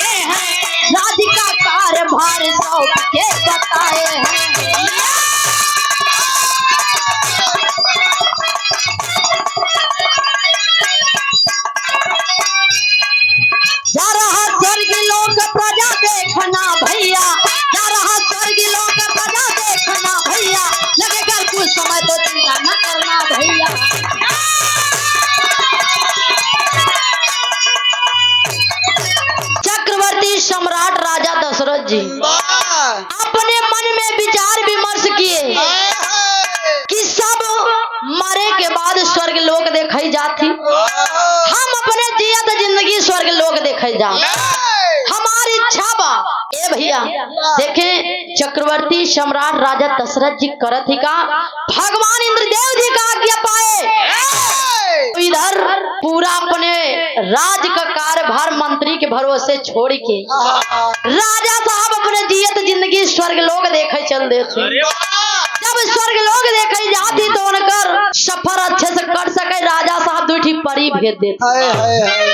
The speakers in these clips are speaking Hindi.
हैं, राज का कारभार सौंप के बताए हैं। जा रहा स्वर्ग लोक प्रजा देखना भैया, जा रहा स्वर्ग लोक प्रजा देखना भैया, लगेगा कुछ समय तो चिंता न करना भैया। चक्रवर्ती सम्राट राजा दशरथ जी अपने मन में विचार विमर्श किए कि सब मरे के बाद स्वर्ग लोक देखई जाती, हम अपने जियत जिंदगी स्वर्ग लोक देखई जा, हमारी इच्छा बा। ए भैया देखे चक्रवर्ती सम्राट राजा दशरथ जी करत ही का भगवान इंद्रदेव जी का आज्ञा पाए, तो इधर पूरा अपने राज का कार्यभार मंत्री के भरोसे छोड़ के राजा साहब अपने जियत जिंदगी स्वर्ग लोक देखे चल देते। जब स्वर्ग लोक देखे जाती तो उनकर सफर अच्छे से कर सके, राजा साहब दूठी परी भेज देते।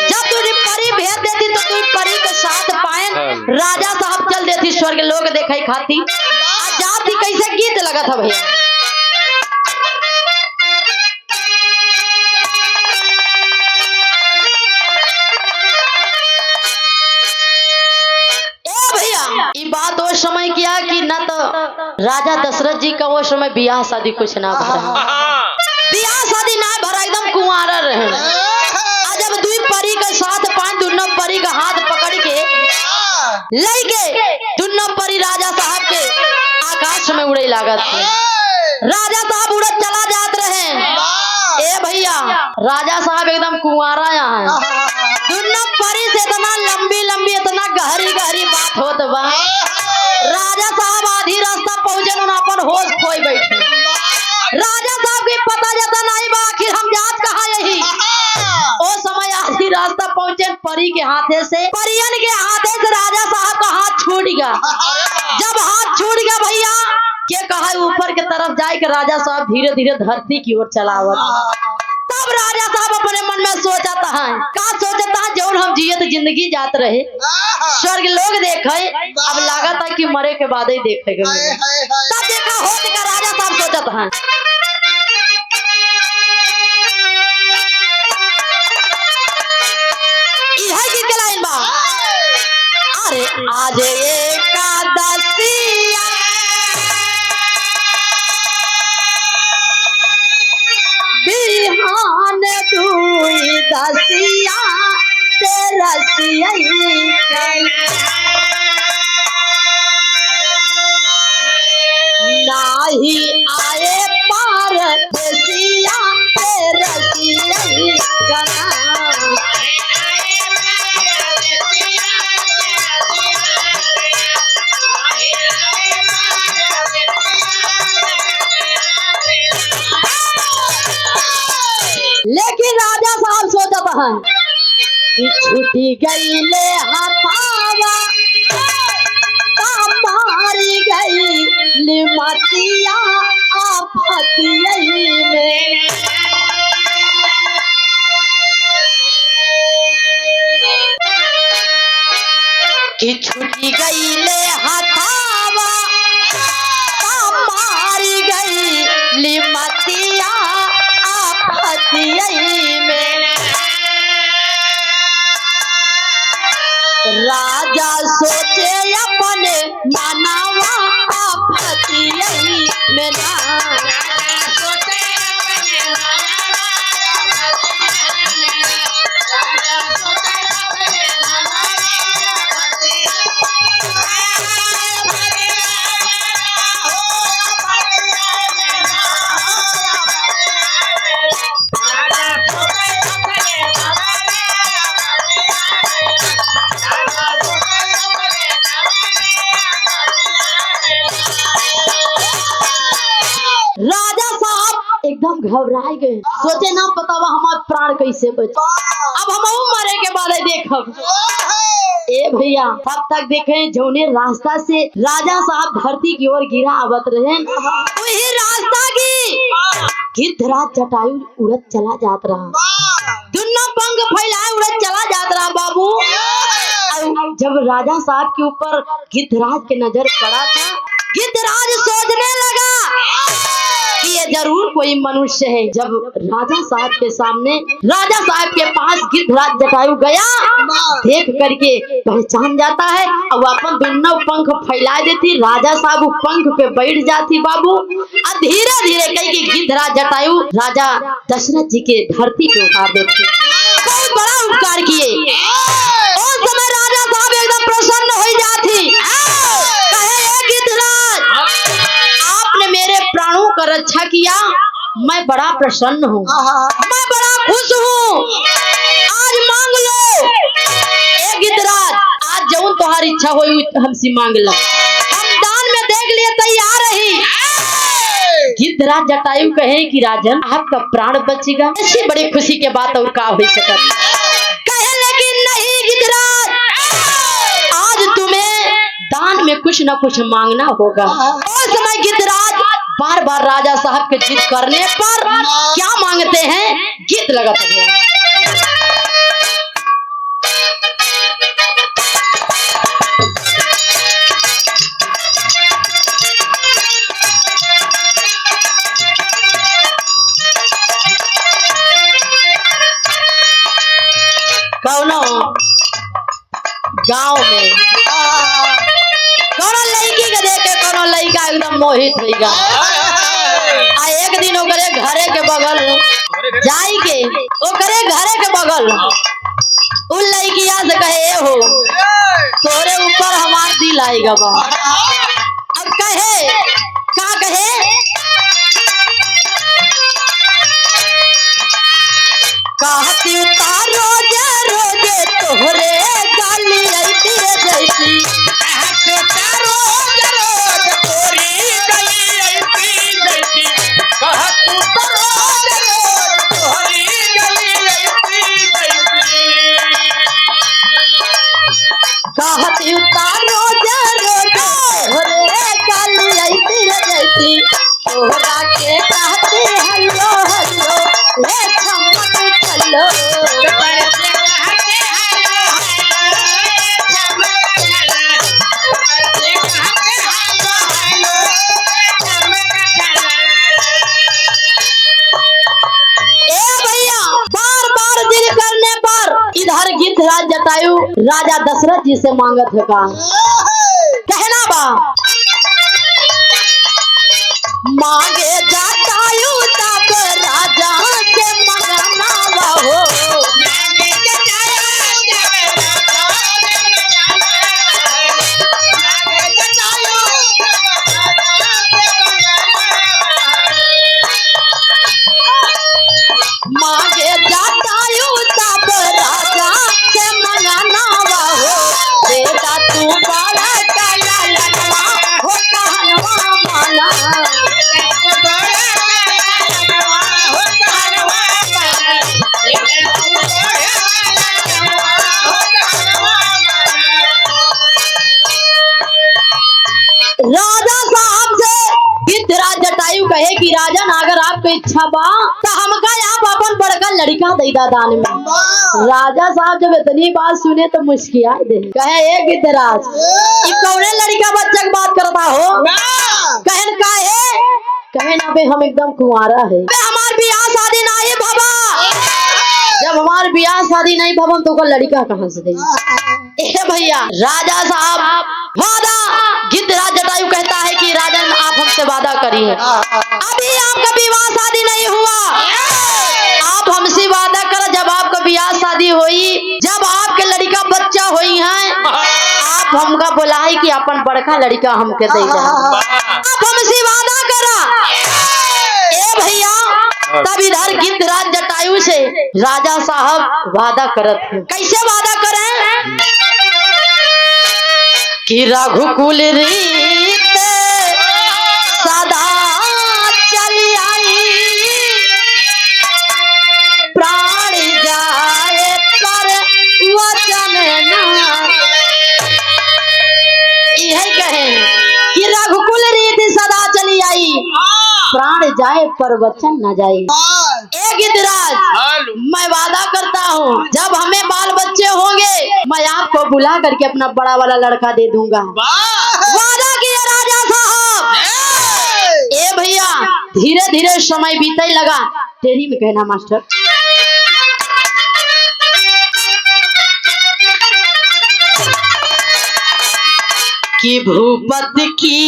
जब दूठी परी भेज देती तो दूठी परी के साथ पाए राजा साहब चल देती स्वर्ग लोक देखे खाती। जाती कैसे गीत लगा था भैया, बात वो समय किया कि न तो राजा दशरथ जी का वो समय बियाह शादी कुछ ना भरा, बियाह शादी ना भरा, एकदम कुंवारा रहे। जब दुई परी के साथ पांच दोनों परी का हाथ पकड़ के लेके दोनों परी राजा साहब के आकाश में उड़े लागत, राजा साहब उड़त चला जात रहे। ए भैया राजा साहब एकदम कुंवारा यहाँ दोनों परी से इतना लंबी लंबी इतना गहरी गहरी बात होत बा, राजा साहब आधी रास्ता पहुंचे अपन होश खोई बैठे। राजा साहब के पता जाता नहीं बा आखिर हम जात कहाँ यही। ओ समय आधी रास्ता पहुंचे परी के हाथे से, परियन के हाथे से राजा साहब का हाथ छूट गया। जब हाथ छूट गया भैया के कहा ऊपर के तरफ जाए के राजा साहब धीरे धीरे धरती की ओर चलावत। तब राजा साहब अपने मन में सोचता है का सोचता है जो हम जियत जिंदगी जात रहे स्वर्ग लोग देखे, अब लागत है कि मरे के बाद ही देखेगा। तब देखा हो का राजा साहब सोचता है यही गीत के लाइन बा, अरे आज एकादशिया बिहान दुई दसिया तेरसिया नाही आए पार देसिया तेरसिया लेकिन राजा साहब सोचता है कि छुट्टी गई ले हथावा मारी गई लिमतिया आफतिया में। कि छुट्टी गई ले हथावा मारी गई लिमतिया में। राजा सोचे अपने मानवा आफतिया में ना सोचे एकदम घबरा गए, सोचे ना पतावा हमारे प्राण कैसे बचे, अब हम मरे के बाद देखब। ए भैया तब तक देखे जौने रास्ता से राजा साहब धरती की ओर गिरा आवत रहे वही रास्ता की गिद्धराज जटायु उड़त चला जात रहा, दोनों पंख फैलाए उड़त चला जात रहा बाबू। जब राजा साहब के ऊपर गिद्धराज के नजर पड़ा था, गिद्धराज सोचने लगा कि ये जरूर कोई मनुष्य है। जब राजा साहब के सामने, राजा साहब के पास गिद्धराज जटायु गया, देख करके पहचान जाता है और अपन दोनों पंख फैला देती। राजा साहब पंख पे बैठ जाती बाबू, और धीरे धीरे कह के गिद्धराज जटायु राजा दशरथ जी के धरती पे उतार देते। बहुत बड़ा उपकार किए। उस समय राजा साहब एकदम प्रसन्न हो जाती, कहे गिद्धराज आपने मेरे प्राणों का रक्षा किया, मैं बड़ा प्रसन्न हूँ, मैं बड़ा खुश हूँ। आज मांग लो ए गिद्धराज, आज जौन तुम्हारी इच्छा हुई हमसे मांग लो, हम दान में देख लिए तैयार रही। गिद्धराज जटायु कहे कि राजन आपका प्राण बचेगा, ऐसी बड़ी खुशी के बात और का हो सकता। कहे लेकिन नहीं गिद्धराज, आज तुम्हें दान में कुछ न कुछ मांगना होगा। उस समय गिद्धराज बार बार राजा साहब के जिद करने पर क्या मांगते हैं, गीत लगाता है। कौनो गांव में कौनो लड़की के देख के कौनो लड़का एकदम मोहित होगा। आ एक दिन ओकरे घरे के बगल जाई के, ओकरे घरे के बगल उन लड़किया से कहे हो तोरे ऊपर हमार दिल आएगा बा। अब कहे का कहे, कहती रोजे रोजे तोहरे गाली आती जैसी, रोज रोज तोरी गली आती जैसी, कहती रोज रोज तोहरी गली आती जैसी, कहती रोज रोज तोहरे गाली आती जैसी, तोहरा के कहती हल्लो हल्लो ले चमक चलो, इधर गिद्धराज जटायु राजा दशरथ जी से मांगत है का कहना बा, मांगे जटायु तब राजा से मंगना बा हो, मांगे जटायु तब राजा से मंगना बा, मांगे जटायु तब राजा से मंगना बा, मांगे जटायु तब राजा से मंगना बा हो, बेटा तू बड़ा चला लगवा हो कहनवा माना, राजा साहब से गिद्धराज जटायु कहे कि राजन अगर आपको इच्छा बा तो हमका आप अपन बड़का लड़का दे दान में। राजा साहब जब इतनी बात सुने तो मुस्किया दे, कहे ए गिद्धराज कौने लड़का बच्चा की बात करता हो, कहन का है, कहे ना बे हम एकदम कुंवारा है, हमार बियाह शादी नहीं बाबा, जब हमार बियाह शादी नहीं भवन तो लड़का कहाँ से दे। भैया राजा साहब वादा, गिद्धराज जटायु कहता है कि राजन आप हमसे वादा करिए, अभी आपका विवाह शादी नहीं हुआ, आप हमसे वादा करो जब आपका विवाह शादी हुई, जब आपके लड़का बच्चा हुई है, आप हमका बुलाई कि अपन बड़का लड़का हमके दे दे, आप हमसे वादा करा। ए भैया तब इधर गिद्धराज जटायु से राजा साहब वादा करत है, कैसे वादा करें कि रघुकुल रीत सदा चली आई, प्राण जाए पर वचन ना, यही कहे कि रघुकुल रीत सदा चली आई, प्राण जाए पर वचन न जाए। एक गिद्धराज, मैं वादा करता हूँ जब हमें बाल बच्चे होंगे मैं आपको बुला करके अपना बड़ा वाला लड़का दे दूंगा। वादा किया राजा साहब। ए भैया धीरे धीरे समय बीतने लगा। तेरी में कहना मास्टर। कि भूपति की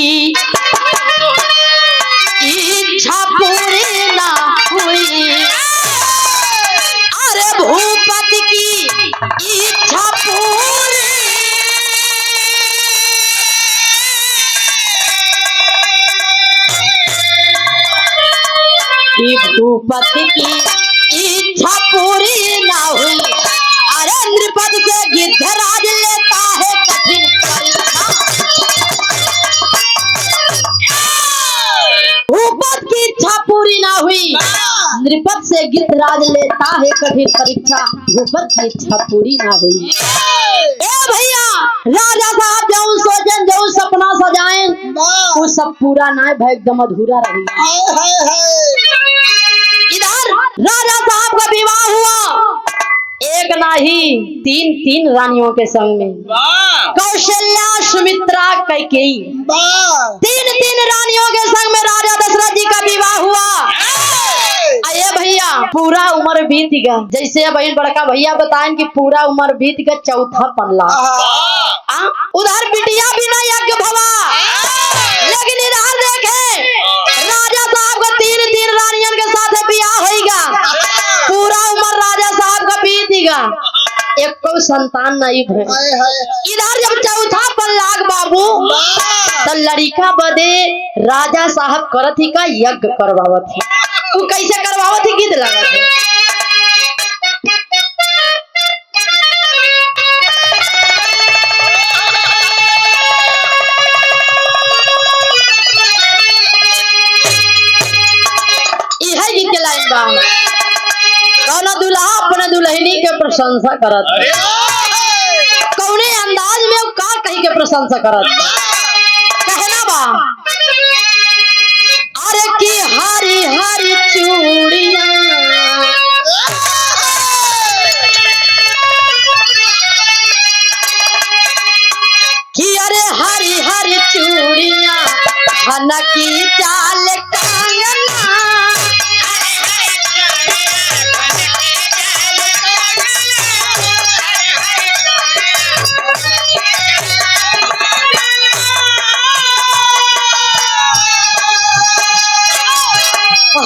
इच्छा पूरी ना हुई, अरे भूपति की इच्छा पूरी, कि भूपति की इच्छा पूरी ना हुई, अरे नृपति से गिद्धराज लेता है कठिन परीक्षा। भूपति की इच्छा पूरी ना हुई, नृपति से गिद्धराज लेता है कठिन परीक्षा। भूपति की इच्छा पूरी ना हुई। ए भैया राजा साहब जो सोचें जो सपना सजाएं वो सब पूरा ना है, एकदम अधूरा रही। इधर राजा साहब का विवाह हुआ, एक नहीं तीन तीन रानियों के संग में, कौशल्या, सुमित्रा, कैकेयी, तीन तीन रानियों के संग में राजा दशरथ जी का विवाह हुआ। अये भैया पूरा उम्र बीत गया, जैसे बहन बड़का भैया बताएं कि पूरा उम्र बीत गया, चौथा पल्ला। उधर बिटिया भी ना यज्ञ भवा, लेकिन इधर देखे राजा साहब का तीन तीन रानियों के साथ ब्याह होगा, पूरा उम्र राजा साहब का बीतेगा, एक को संतान नहीं भरे। इधर जब चौथा पल्लाग बाबू तो लड़का बदे राजा साहब करत ही का यज्ञ करवावत ही। वो कैसे करवावत ही गीत लगा थे। यह गीत के लाइन बा, कौन दूल्हा अपने दुल्हनी के प्रशंसा करत, कौने अंदाज में का कही के प्रशंसा करत, कहना बा अरे की हरी हरी चूड़ियां, कि अरे हरी हरी चूड़ियां हना की चाल कंगना,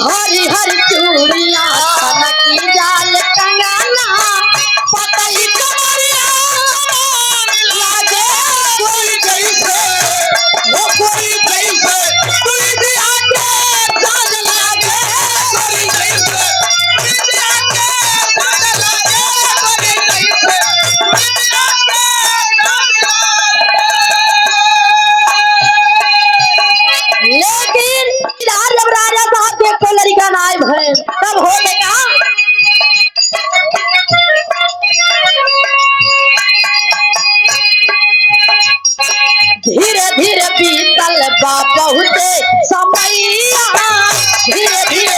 हरी हरी चूड़ियां खनकी जाल कंगना, पतई कमरिया लागे कोई जैसे, वो कोई जैसे कोई भी आके जान लागे, कोई जैसे कोई भी आके जान लागे, कोई जैसे कोई भी आके जान लागे। लेकिन जब राजा साहब के को लड़का ना आए भरे तब हो गया धीरे धीरे बीतल बा बहुते समैया, धीरे धीरे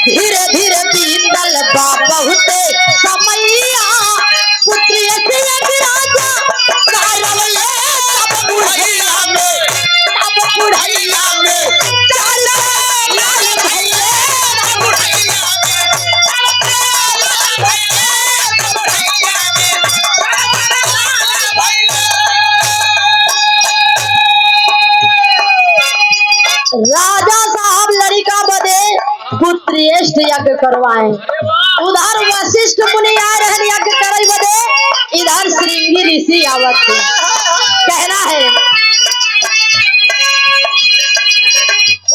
धीरे धीरे बीतल बा बहुते समैया, पुत्री से राजा कारवले तब बुढ़ैया में, तब बुढ़ैया में चल लाल भैले, तब बुढ़ैया में चल लाल भैले, तब बुढ़ैया में चल लाल भैले। राजा साहब लड़का बदे पुत्रेष्ठ यज्ञ करवाए, उधर वशिष्ठ मुनि आ रहे यज्ञ करे बदे, इधर श्रृंगी ऋषि आवत थे। कहना है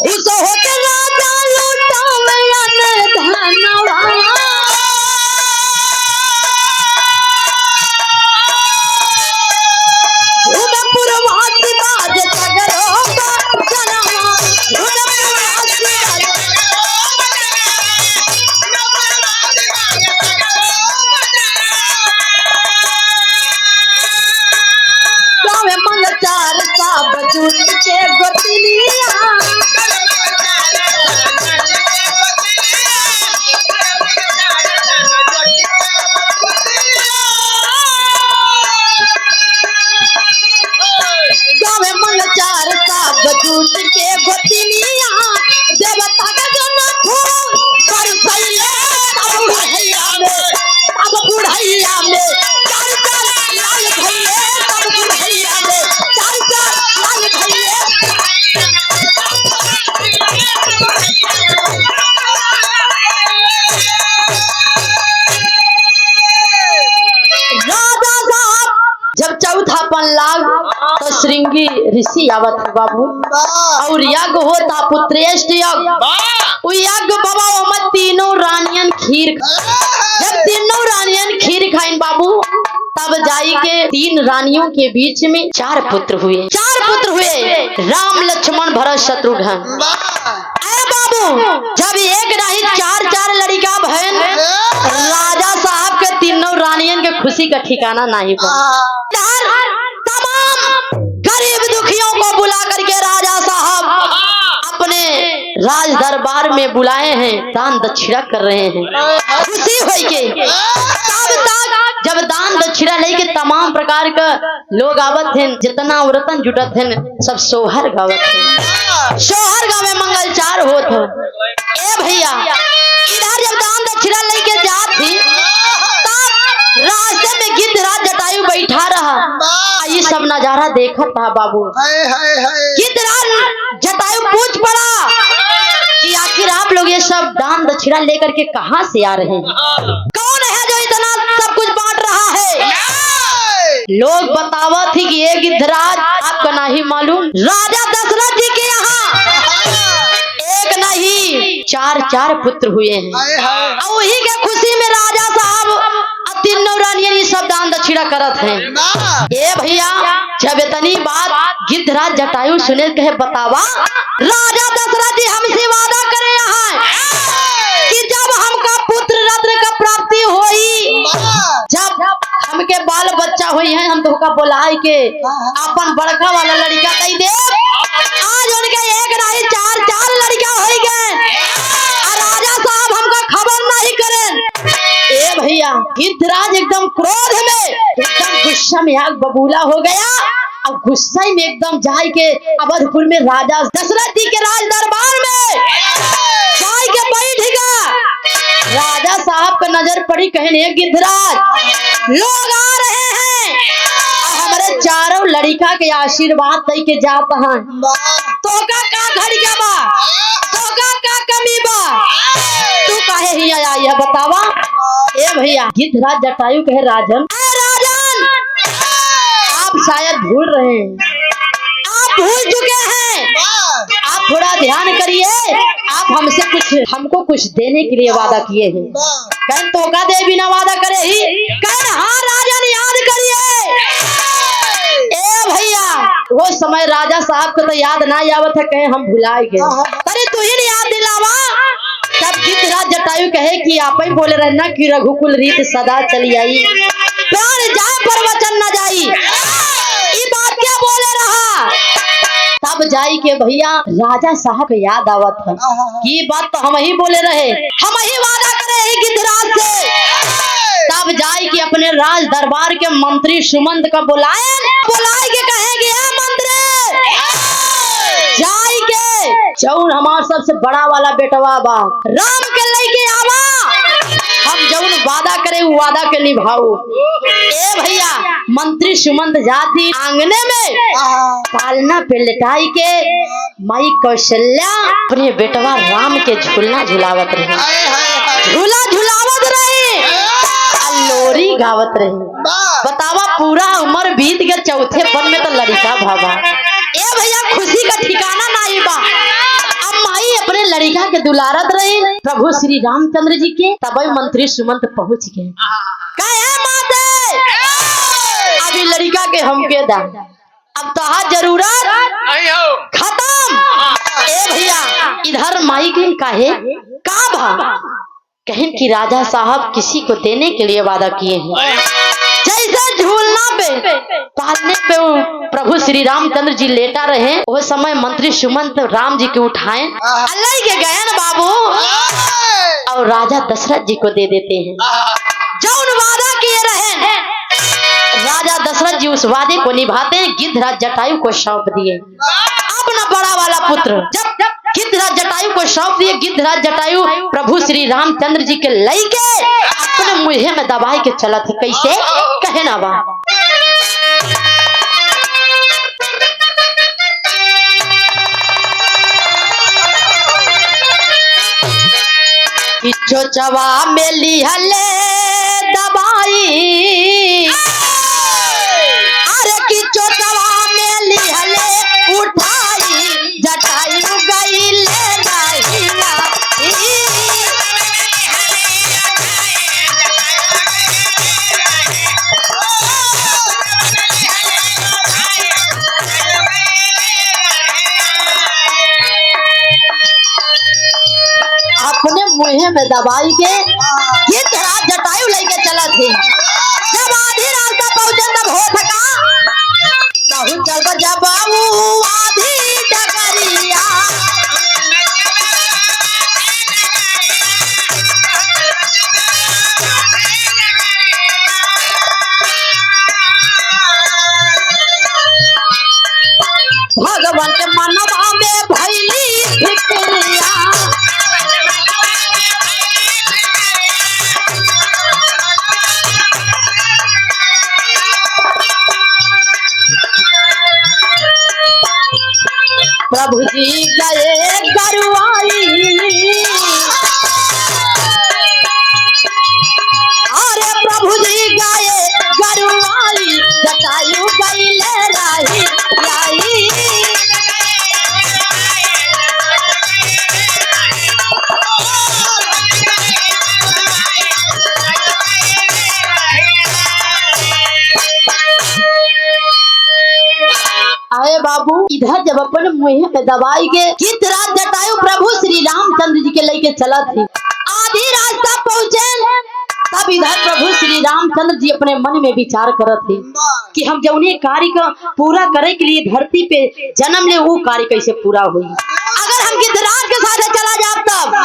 उस होके राजा लूटावे अन धनवा, पुरवासी बाज सगरो का जनवा, के गोतिनिया देवता का जन फूल पर सैले अब बुढ़ैया में चार चार लाल भैये अब बुढ़ैया में चार चार लाल भैये राजा साहब जब चौथा पन लाग तो श्रृंगी ऋषि आवत है बाबू और यज्ञ होता पुत्रेष्ठ यज्ञ वो यज्ञ बाबा ओमत तीनों रानियन खीर जब तीनों रानियन खीर खाइन बाबू तब जाई के तीन रानियों के बीच में चार पुत्र हुए राम लक्ष्मण भरत शत्रुघ्न। अरे बाबू जब एक नहीं चार चार लड़का बहन राजा साहब के तीनों रानियन के खुशी का ठिकाना नहीं तमाम गरीब दुखियों को बुला करके राजा साहब अपने राज दरबार में बुलाए हैं, दान दक्षिणा कर रहे हैं खुशी होई के। तब तक जब दान दक्षिणा लेके तमाम प्रकार का लोग आवत हैं, जितना औरतन जुटत हैं सब सोहर गावत हैं, सोहर गाँव में मंगलचार होत हो। ए भैया इधर जब दान दक्षिणा लेके जात थी तब रास्ते में गिद्धराज जटायु बैठा रहा, ये सब नजारा देखा था बाबू। गिद्धराज जटायु पूछ पड़ा कि आखिर आप लोग ये सब दान दक्षिणा लेकर के कहां से आ रहे हैं, कौन है जो इतना सब कुछ बांट रहा है। लोग बतावा थी कि ये गिद्धराज आपका नहीं मालूम, राजा दशरथ जी के यहाँ एक नहीं चार चार पुत्र हुए हैं और वही के खुशी में राजा साहब तीनों रानियन ये सब दान दक्षिणा करत हैं। ए भैया जब इतनी बात गिद्धराज जटायु सुने कहे बतावा राजा दशरथ जी हमसे वादा करे हैं कि जब हमका पुत्र रत्न का प्राप्ति होई, जब हमके बाल बच्चा हुई है हम तो का बुलाए के अपन बड़का वाला लड़का दे दे। आज उनके एक नहीं चार चार लड़का हो गए और राजा साहब हमका खबर नहीं करें। ए भैया गिद्धराज एकदम क्रोध में एकदम गुस्सा में आग बबूला हो गया और गुस्से में एकदम जाए के अवधपुर में राजा दशरथ जी के राज दरबार में जाए के बैठेगा। राजा साहब का नजर पड़ी कहने गिद्धराज लोग आ रहे हैं और हमारे चारों लड़का के आशीर्वाद दे के जाता है, तो का घड़िया बा तो का कमी बा तू काहे ही आया यह बतावा। ए भैया गिद्धराज जटायु कहे राजन आप शायद भूल रहे हैं, आप भूल चुके हैं, आप थोड़ा ध्यान करिए, आप हमको कुछ देने के लिए वादा किए हैं। कहीं तो का दे बिना वादा करे ही कहीं हाँ राजन याद करिए। ए भैया वो समय राजा साहब को तो याद ना आवत है, कहे हम भुलाए गए, अरे तू ही याद दिलावा। तब गिद्धराज जटायु कहे कि आप ही बोले रहना कि रघुकुल रीत सदा चली आई, प्राण जाए पर वचन न जाई, ये बात क्या बोले रहा। तब जाई के भैया राजा साहब को याद आवत है कि बात तो हम ही बोले रहे, हम ही वादा करे ही गिद्धराज से। तब जाई के अपने राज दरबार के मंत्री सुमंत का बुलाए के कहेंगे मंत्री जाई के जौन हमार सबसे बड़ा वाला बेटवा बा राम के लेके आवा, हम जौन वादा करे वो वादा के निभाओ। ए भैया मंत्री सुमंत जाती आंगने में पालना पे लिटाई के माई कौशल्या अपने बेटवा राम के झूलना झुलावत रही, झूला झुलावत रही, लोरी गावत रही। बतावा पूरा उम्र बीत गया, चौथे पन में तो लड़का भागा। ए भैया खुशी का ठिकाना नहीं बा। अब माई अपने लड़का के दुलारत रही प्रभु श्री रामचंद्र जी के। तब मंत्री सुमंत पहुंच गए, कहे माते अभी लड़का के हमके दा, अब तो जरूरत खत्म। ए भैया इधर माई के काहे का भा कहें कि राजा साहब किसी को देने के लिए वादा किए हैं, जैसे झूलना पे पालने पे प्रभु श्री रामचंद्र जी लेटा रहे, वो समय मंत्री सुमंत राम जी के उठाए अल्लाह के गए न बाबू और राजा दशरथ जी को दे देते हैं। जौन वादा किए रहे राजा दशरथ जी उस वादे को निभाते हैं, गिद्धराज जटायु को सौंप दिए। अपना बड़ा वाला पुत्र जब गिद्धराज जटायु को सौंप दिए, गिद्धराज जटायु प्रभु श्री रामचंद्र जी के लई के अपने मुँहे में दबाई के चलत है। कैसे कहे ना बा चोचवा में लिहले दबाई, अरे कि चोचवा में लिहले उठाई, जटायु गई ले नहीं अपने मुँहे में दबाई के गिद्धराज जटायु लेके चला थे। जब आधी रास्ता पहुंचे तब हो सका बहुत चल जब बाबू आधी डगरिया, भगवान के मनवा में भैली फिक्रिया, प्रभु जी गए गरुआई, अरे प्रभु जी गए गरुआई, जटायु गई ले रही लाई, आए बाबू इधर जब अपन मुँह में दबाई के गिद्धराज जटायु प्रभु श्री रामचंद्र जी के लेके चला थी। आधी रास्ता पहुँचे तब इधर प्रभु श्री रामचंद्र जी अपने मन में विचार करत थे कि हम जौने कार्य का पूरा करे के लिए धरती पे जन्म ले वो कार्य कैसे पूरा हुई। अगर हम गिद्धराज के साथ चला जाए तब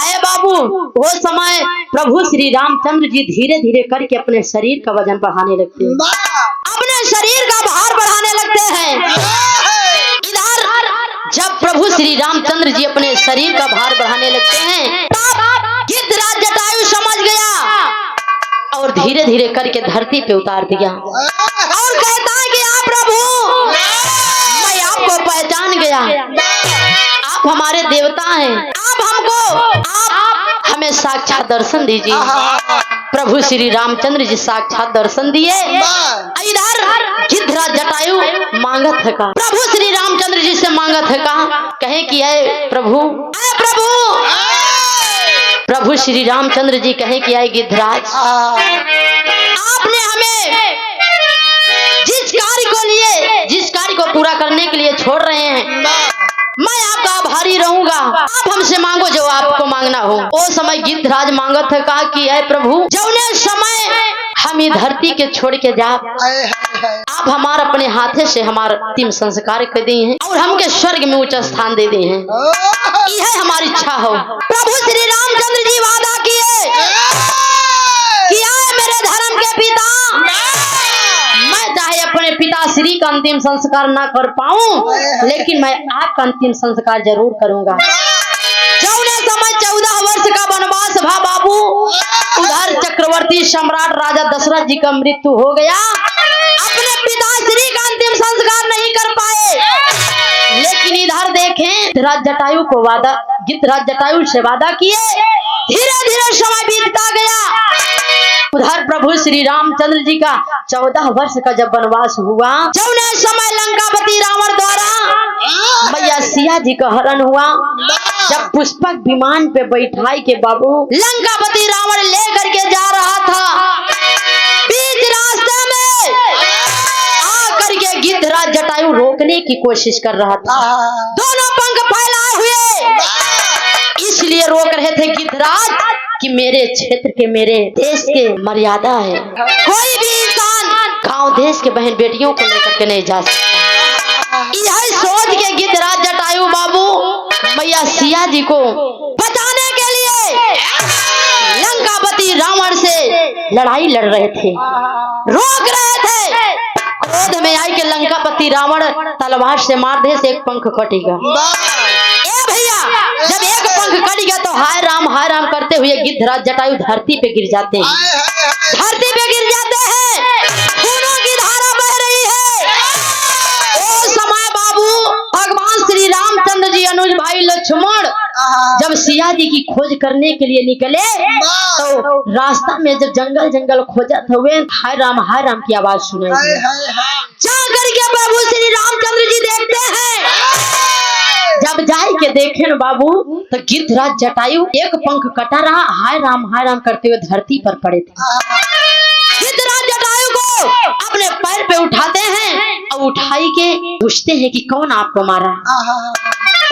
आए बाबू वो समय प्रभु श्री रामचंद्र जी धीरे धीरे करके अपने शरीर का वजन बढ़ाने लगते हैं, अपने शरीर का भार बढ़ाने लगते हैं। इधर जब प्रभु श्री रामचंद्र जी अपने शरीर का भार बढ़ाने लगते हैं तब गिद्धराज जटायु समझ गया और धीरे धीरे करके धरती पे उतार दिया और कहता है कि आप प्रभु मैं आपको पहचान गया, आप हमारे देवता हैं, आप हमें साक्षात दर्शन दीजिए। प्रभु श्री रामचंद्र जी साक्षात दर्शन दिए। इधर गिद्धराज जटायु मांगत है का प्रभु श्री रामचंद्र जी से मांगत है का कहे कि है प्रभु, प्रभु श्री रामचंद्र जी कहे कि आए गिद्धराज आपने हमें जिस कार्य को पूरा करने के लिए छोड़ रहे हैं मैं आपका आभारी रहूंगा, आप हमसे मांगो जो आपको मांगना हो। वो समय गिद्धराज मांगत है कहा कि है प्रभु जौने समय हम ये धरती के छोड़ के जा आप हमारे अपने हाथे से हमारा अंतिम संस्कार कर दिए हैं और हमके स्वर्ग में उच्च स्थान दे दिए हैं, यह हमारी इच्छा हो। प्रभु श्री रामचंद्र जी वादा किए कि आए मेरे धर्म के पिता, मैं चाहे अपने पिता श्री का अंतिम संस्कार ना कर पाऊं लेकिन मैं आपका अंतिम संस्कार जरूर करूंगा। जौने समय 14 वर्ष का वनवास भा बाबू, उधर चक्रवर्ती सम्राट राजा दशरथ जी का मृत्यु हो गया, अपने पिता श्री का अंतिम संस्कार नहीं कर पाए। लेकिन इधर देखें गिद्धराज जटायु को वादा, गिद्धराज जटायु से वादा किए, धीरे धीरे समय बीतता गया। उधर प्रभु श्री रामचंद्र जी का 14 वर्ष का जब वनवास हुआ, जौने समय लंकापति रावण द्वारा मैया सिया जी का हरण हुआ, जब पुष्पक विमान पे बैठाई के बाबू लंकापति रावण ले करके जा रहा था, बीच रास्ते में आकर के गिद्धराज जटायु रोकने की कोशिश कर रहा था, दोनों पंख फैलाए हुए इसलिए रोक रहे थे गिद्धराज कि मेरे क्षेत्र के मेरे देश के मर्यादा है, कोई भी इंसान गांव देश के बहन बेटियों को लेकर के नहीं जा सकता। यह सोच के गिद्धराज जटायु बाबू मैया सिया जी को बचाने के लिए लंकापति रावण से लड़ाई लड़ रहे थे, रोक रहे थे। क्रोध में आई के लंकापति रावण तलवार से मार दे से एक पंख कटेगा। ए भैया जब एक पंख कट गया तो हाय राम करते हुए गिद्धराज जटायु धरती पे गिर जाते हैं। धरती पे गिर जाते हैं, खूनों की धारा बह रही है। ओ समय बाबू भगवान श्री रामचंद्र जी अनुज भाई लक्ष्मण जब सिया जी की खोज करने के लिए निकले तो रास्ता में जब जंगल खोजत हुए हाय राम की आवाज सुनाई दी। जा करके प्रभु श्री रामचंद्र जी देखते हैं। जब जाए के देखे न बाबू तो गिद्धराज जटायु एक पंख कटा रहा हाय राम करते हुए धरती पर पड़े थे। गिद्धराज जटायु को अपने पैर पे उठाते हैं और उठाई के पूछते हैं कि कौन आपको मारा।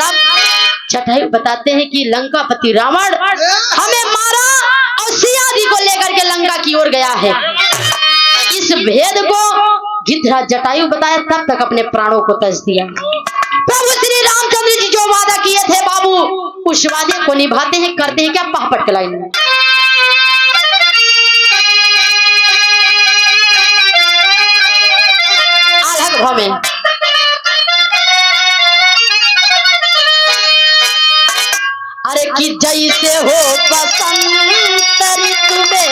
तब जटायु बताते हैं कि लंकापति रावण हमें मारा और सिया जी को लेकर के लंका की ओर गया है। इस भेद को गिद्धराज जटायु बताया, तब तक अपने प्राणों को त्याज दिया। प्रभु श्री रामचंद्र जी जो वादा किए थे बाबू उस वादे को निभाते हैं, करते हैं क्या पापट के लाइन में। अलग भाव में अरे कि जैसे हो बसंत ऋतु में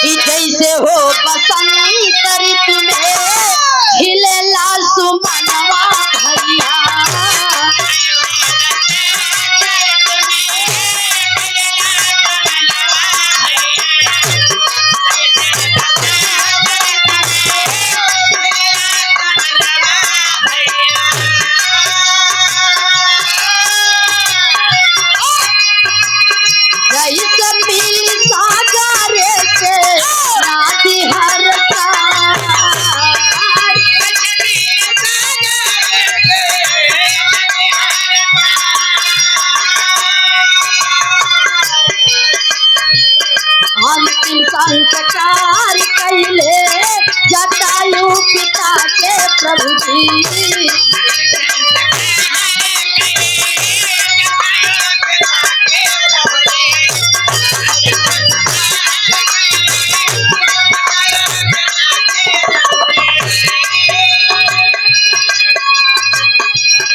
कि जैसे हो बसंत ऋतु में खिले लाल सुमनवा भैया। संस्कार कैले जटायु पिता के प्रभु जी।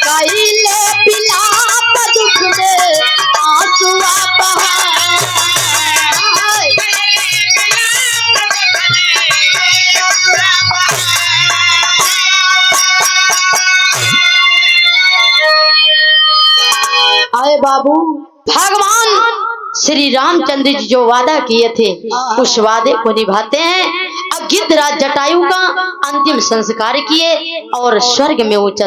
कैले बिलाप दुख में आंसुआ बहा। आए बाबू भगवान श्री रामचंद्र जी जो वादा किए थे उस वादे को निभाते हैं। अब गिद्धराज जटायु का अंतिम संस्कार किए और स्वर्ग में उच्च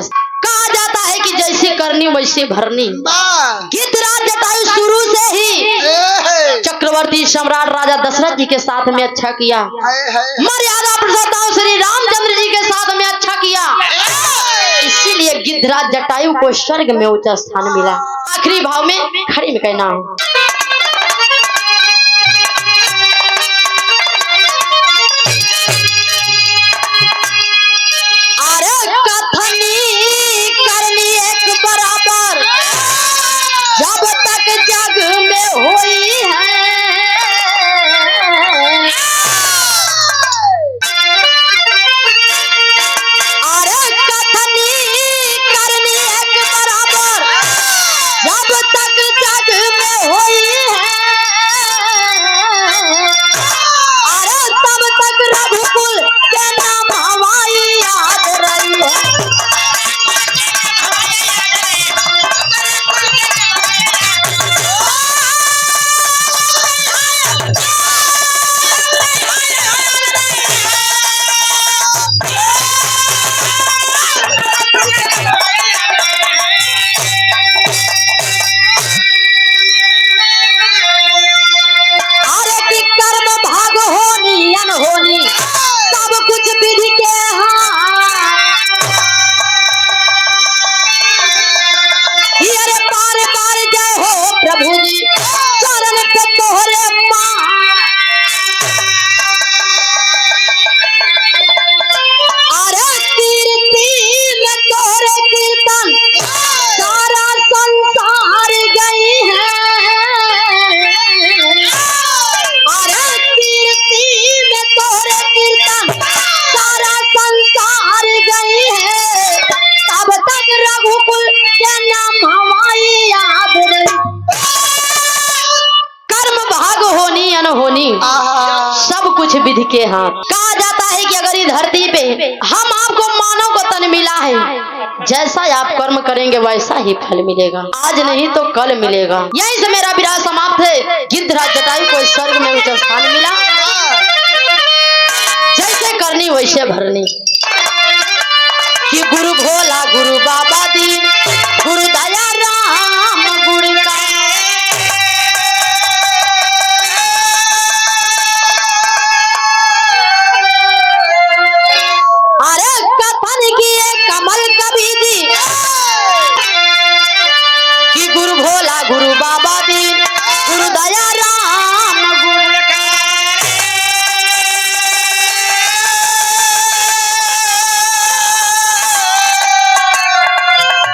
कहा जाता है कि जैसे करनी वैसे भरनी। गिद्धराज जटायु शुरू से ही चक्रवर्ती सम्राट राजा दशरथ जी के साथ में अच्छा किया, मर्यादा पुरुषोत्तम श्री रामचंद्र जी के साथ में अच्छा किया, इसीलिए गिद्धराज जटायु को स्वर्ग में उच्च स्थान मिला। आखिरी भाव में खड़ी में कहना अरे कथनी करनी एक बराबर जब तक जग में होई है। अरे कथनी करनी एक बराबर जब तक जग में हो आपके हाथ। कहा जाता है कि अगर इस धरती पे हम आपको मानव को तन मिला है, जैसा आप कर्म करेंगे वैसा ही फल मिलेगा, आज नहीं तो कल मिलेगा। यहीं से मेरा विराह समाप्त है। गिद्धराज जटायु को स्वर्ग में उच्च स्थान मिला, जैसे करनी वैसे भरनी। कि गुरु भोला गुरु बाबा दीन गुरु दया राम गुरु का। अरे कथन किए कमल कभी दी कि गुरु भोला गुरु बाबा दीन गुरु दया राम गुरु का।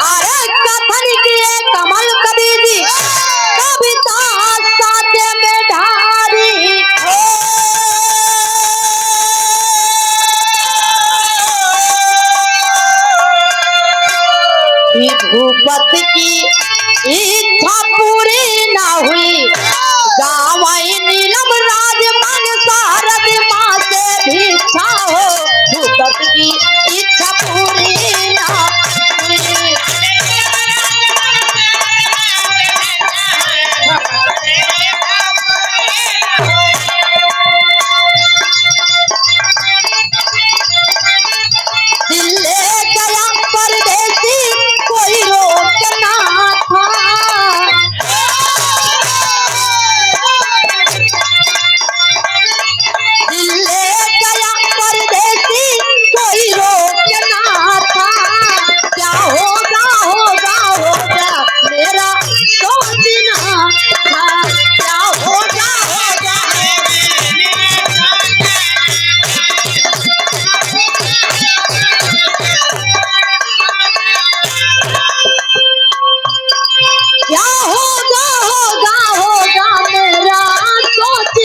अरे कथन किए कमल कभी दी कविता साथे में ढारी। भूपत की इच्छा पूरी ना हुई, गाँव नीलम राज मन सारद माँ से भिक्षा हो। भूपत की इच्छा पूरी